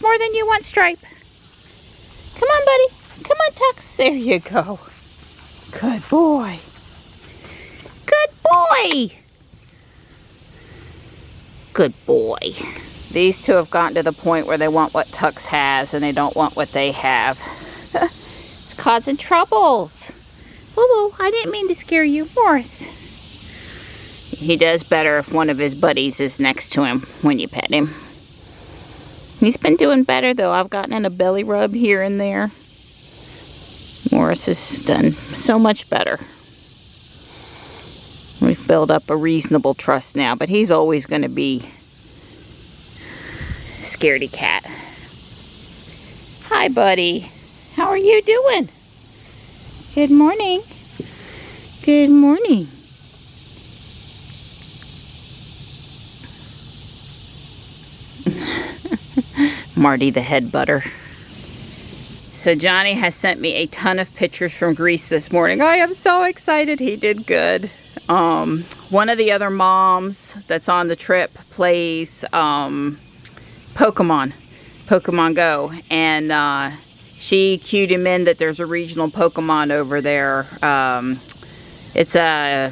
more than you want, Stripe. Come on, buddy. Come on, Tux. There you go. Good boy. Good boy. Good boy. These two have gotten to the point where they want what Tux has and they don't want what they have. It's causing troubles. Whoa, I didn't mean to scare you, Morris. He does better if one of his buddies is next to him when you pet him. He's been doing better though. I've gotten in a belly rub here and there. Morris has done so much better. We've built up a reasonable trust now, but he's always going to be a scaredy cat. Hi, buddy. How are you doing? Good morning. Good morning. Marty the head butter. So Johnny has sent me a ton of pictures from Greece this morning. I am so excited. He did good. One of the other moms that's on the trip plays Pokemon Go, and she cued him in that there's a regional Pokemon over there. It's a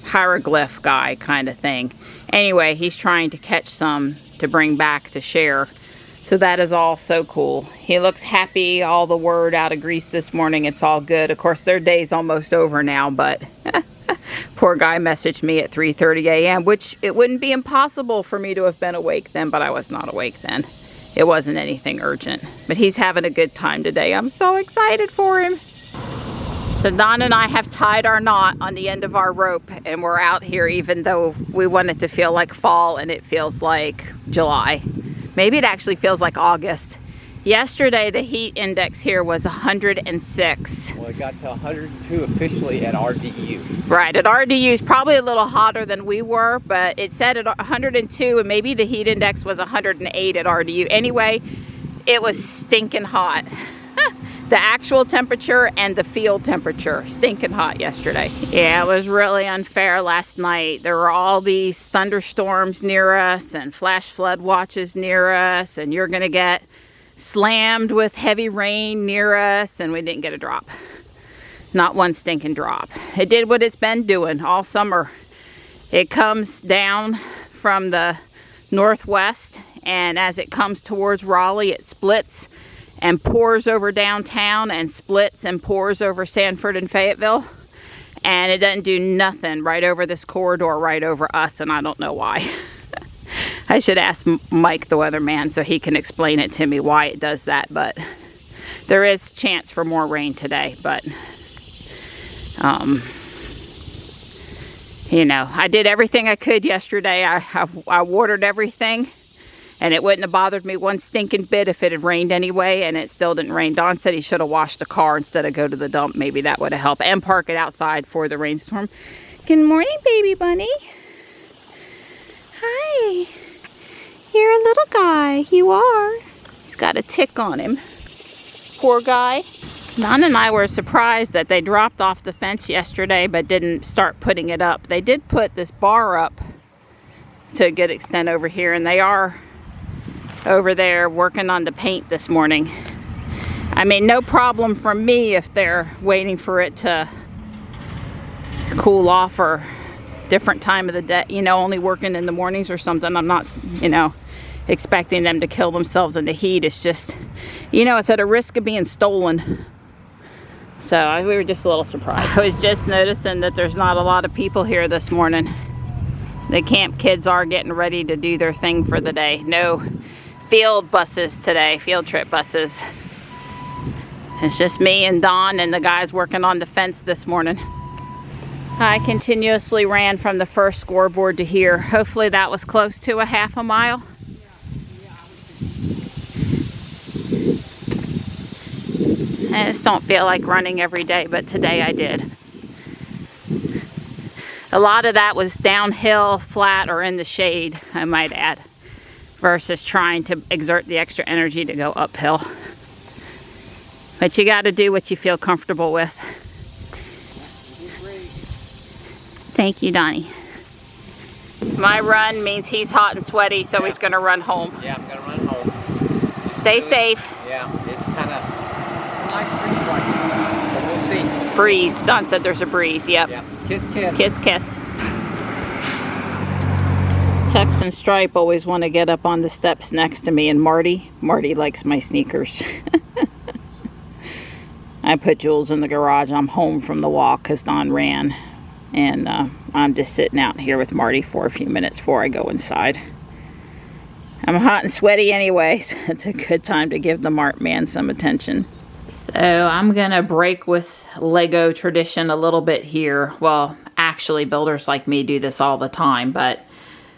hieroglyph guy kind of thing. Anyway, he's trying to catch some to bring back to share. So that is all so cool. He looks happy. All the word out of Greece this morning. It's all good. Of course, their day's almost over now, but poor guy messaged me at 3:30 a.m., which it wouldn't be impossible for me to have been awake then, but I was not awake then. It wasn't anything urgent. But he's having a good time today. I'm so excited for him. So Don and I have tied our knot on the end of our rope, and we're out here even though we want it to feel like fall and it feels like July. Maybe it actually feels like August. Yesterday, the heat index here was 106. Well, it got to 102 officially at RDU. Right, at RDU is probably a little hotter than we were, but it said at 102, and maybe the heat index was 108 at RDU. Anyway, it was stinking hot. The actual temperature and the field temperature, stinking hot yesterday. Yeah, it was really unfair last night. There were all these thunderstorms near us and flash flood watches near us, and you're gonna get slammed with heavy rain near us, and we didn't get a drop. Not one stinking drop. It did what it's been doing all summer. It comes down from the northwest, and as it comes towards Raleigh, it splits and pours over downtown and splits and pours over Sanford and Fayetteville, and it doesn't do nothing right over this corridor right over us, and I don't know why. I should ask Mike the weatherman so he can explain it to me why it does that, but there is chance for more rain today. But you know, I did everything I could yesterday. I watered everything, and it wouldn't have bothered me one stinking bit if it had rained anyway, and it still didn't rain. Don said he should have washed the car instead of go to the dump. Maybe that would have helped. And park it outside for the rainstorm. Good morning, baby bunny. Hi. You're a little guy. You are. He's got a tick on him. Poor guy. Don and I were surprised that they dropped off the fence yesterday but didn't start putting it up. They did put this bar up to a good extent over here, and they are over there working on the paint this morning. I mean, no problem for me if they're waiting for it to cool off or different time of the day, you know, only working in the mornings or something. I'm not, you know, expecting them to kill themselves in the heat. It's just, you know, it's at a risk of being stolen. So we were just a little surprised. I was just noticing that there's not a lot of people here this morning. The camp kids are getting ready to do their thing for the day. No field buses today, field trip buses. It's just me and Don and the guys working on the fence this morning. I continuously ran from the first scoreboard to here. Hopefully that was close to a half a mile. I just don't feel like running every day, but today I did. A lot of that was downhill, flat, or in the shade, I might add, versus trying to exert the extra energy to go uphill. But you got to do what you feel comfortable with. Thank you, Donnie. My run means he's hot and sweaty, so he's going to run home. Yeah, I'm going to run home. Stay safe. Yeah, it's kind of a nice breeze right now, so we'll see. Breeze. Don said there's a breeze. Yep. Yeah. Kiss, kiss. Kiss, kiss. Tex and Stripe always want to get up on the steps next to me, and Marty likes my sneakers. I put Jules in the garage. I'm home from the walk because Don ran, and I'm just sitting out here with Marty for a few minutes before I go inside. I'm hot and sweaty anyway, so it's a good time to give the Mart man some attention. So I'm gonna break with Lego tradition a little bit here. Well, actually builders like me do this all the time, but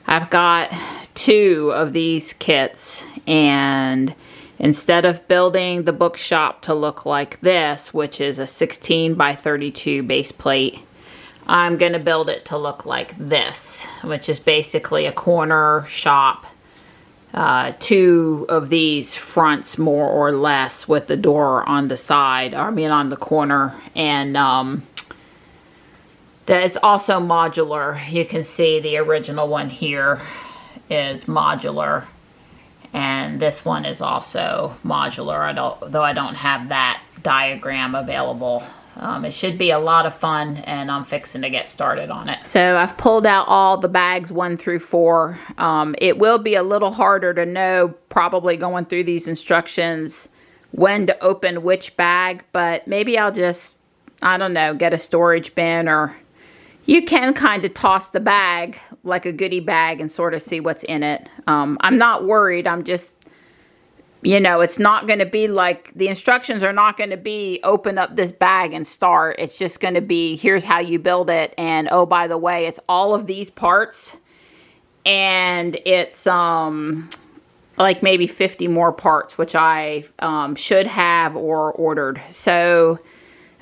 I've got 2 of these kits, and instead of building the bookshop to look like this, which is a 16 by 32 base plate, I'm gonna build it to look like this, which is basically a corner shop. 2 of these fronts, more or less, with the door on the side, I mean on the corner, and that is also modular. You can see the original one here is modular, and this one is also modular, though I don't have that diagram available. It should be a lot of fun, and I'm fixing to get started on it. So I've pulled out all the bags 1 through 4. It will be a little harder to know, probably going through these instructions, when to open which bag, but maybe I'll just, I don't know, get a storage bin, or you can kind of toss the bag like a goodie bag and sort of see what's in it. I'm not worried. I'm just, you know, it's not going to be like, the instructions are not going to be open up this bag and start. It's just going to be, here's how you build it. And oh, by the way, it's all of these parts, and it's like maybe 50 more parts, which I should have or ordered. So,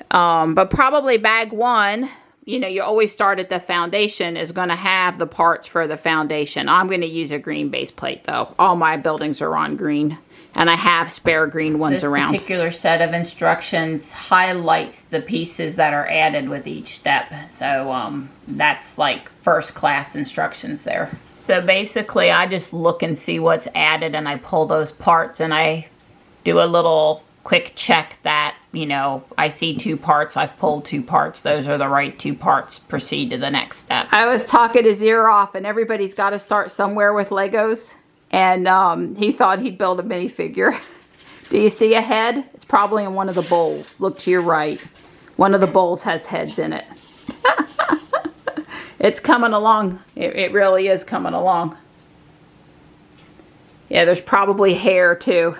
but probably bag 1, you know, you always start at the foundation, is going to have the parts for the foundation. I'm going to use a green base plate though. All my buildings are on green, and I have spare green ones around. This particular set of instructions highlights the pieces that are added with each step. So that's like first class instructions there. So basically I just look and see what's added, and I pull those parts, and I do a little quick check that, you know, I see 2 parts, I've pulled 2 parts, those are the right 2 parts, proceed to the next step. I was talking his ear off, and everybody's got to start somewhere with Legos, and he thought he'd build a minifigure. Do you see a head? It's probably in one of the bowls. Look to your right. One of the bowls has heads in it. It's coming along. It really is coming along. Yeah, there's probably hair too.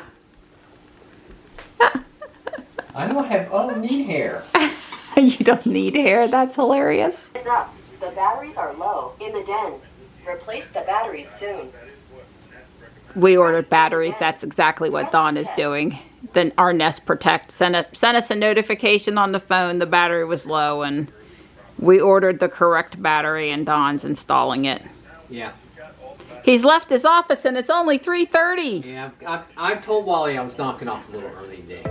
I don't need hair. You don't need hair? That's hilarious. Heads up. The batteries are low in the den. Replace the batteries soon. We ordered batteries. That's exactly what Dawn is doing. Then our Nest Protect sent us a notification on the phone. The battery was low, and we ordered the correct battery, and Dawn's installing it. Yeah. He's left his office, and it's only 3:30. Yeah, I told Wally I was knocking off a little early today.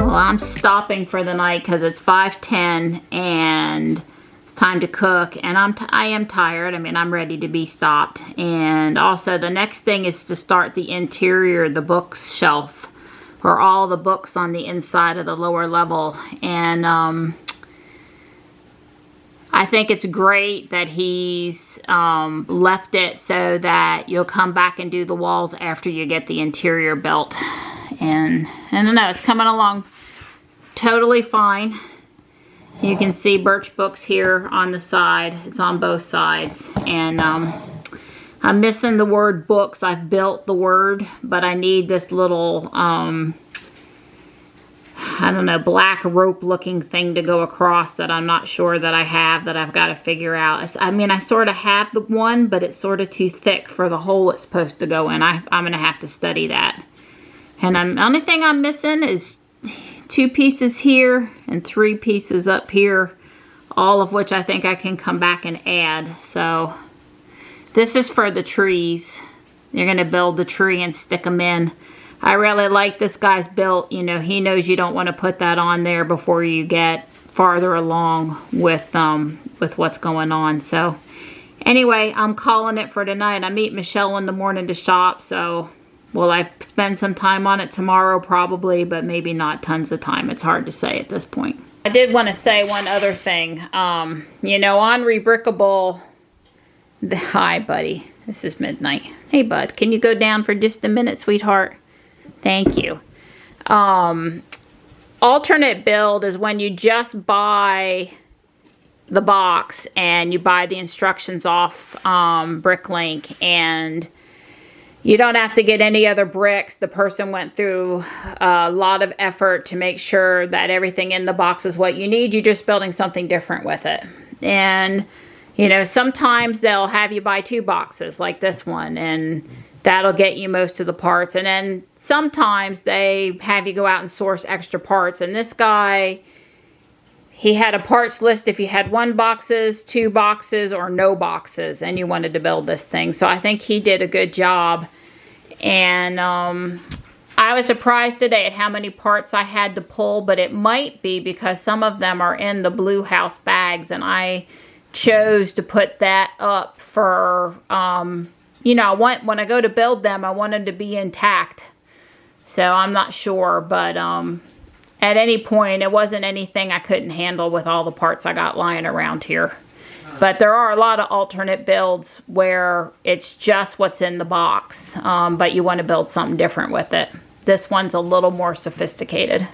I'm stopping for the night because it's 5:10 and it's time to cook, and I am tired. I mean, I'm ready to be stopped. And also the next thing is to start the interior, the bookshelf, for all the books on the inside of the lower level. And I think it's great that he's left it so that you'll come back and do the walls after you get the interior built. And I don't know, it's coming along totally fine. You can see birch books here on the side. It's on both sides. And I'm missing the word books. I've built the word, but I need this little, I don't know, black rope looking thing to go across that I'm not sure that I have, that I've got to figure out. I mean, I sort of have the one, but it's sort of too thick for the hole it's supposed to go in. I'm going to have to study that. And the only thing I'm missing is 2 pieces here and 3 pieces up here, all of which I think I can come back and add. So this is for the trees. You're going to build the tree and stick them in. I really like this guy's built. You know, he knows you don't want to put that on there before you get farther along with what's going on. So anyway, I'm calling it for tonight. I meet Michelle in the morning to shop, so will I spend some time on it tomorrow? Probably, but maybe not tons of time. It's hard to say at this point. I did want to say one other thing. You know, on Rebrickable, hi buddy, this is midnight. Hey bud, can you go down for just a minute, sweetheart? Thank you. Alternate build is when you just buy the box and you buy the instructions off Bricklink, and you don't have to get any other bricks. The person went through a lot of effort to make sure that everything in the box is what you need. You're just building something different with it. And, you know, sometimes they'll have you buy 2 boxes like this one, and that'll get you most of the parts. And then sometimes they have you go out and source extra parts. And this guy, he had a parts list if you had 1 boxes, 2 boxes, or no boxes, and you wanted to build this thing. So I think he did a good job. And I was surprised today at how many parts I had to pull, but it might be because some of them are in the Blue House bags, and I chose to put that up for, you know, when I go to build them, I want them to be intact. So I'm not sure, but at any point, it wasn't anything I couldn't handle with all the parts I got lying around here. But there are a lot of alternate builds where it's just what's in the box, but you want to build something different with it. This one's a little more sophisticated.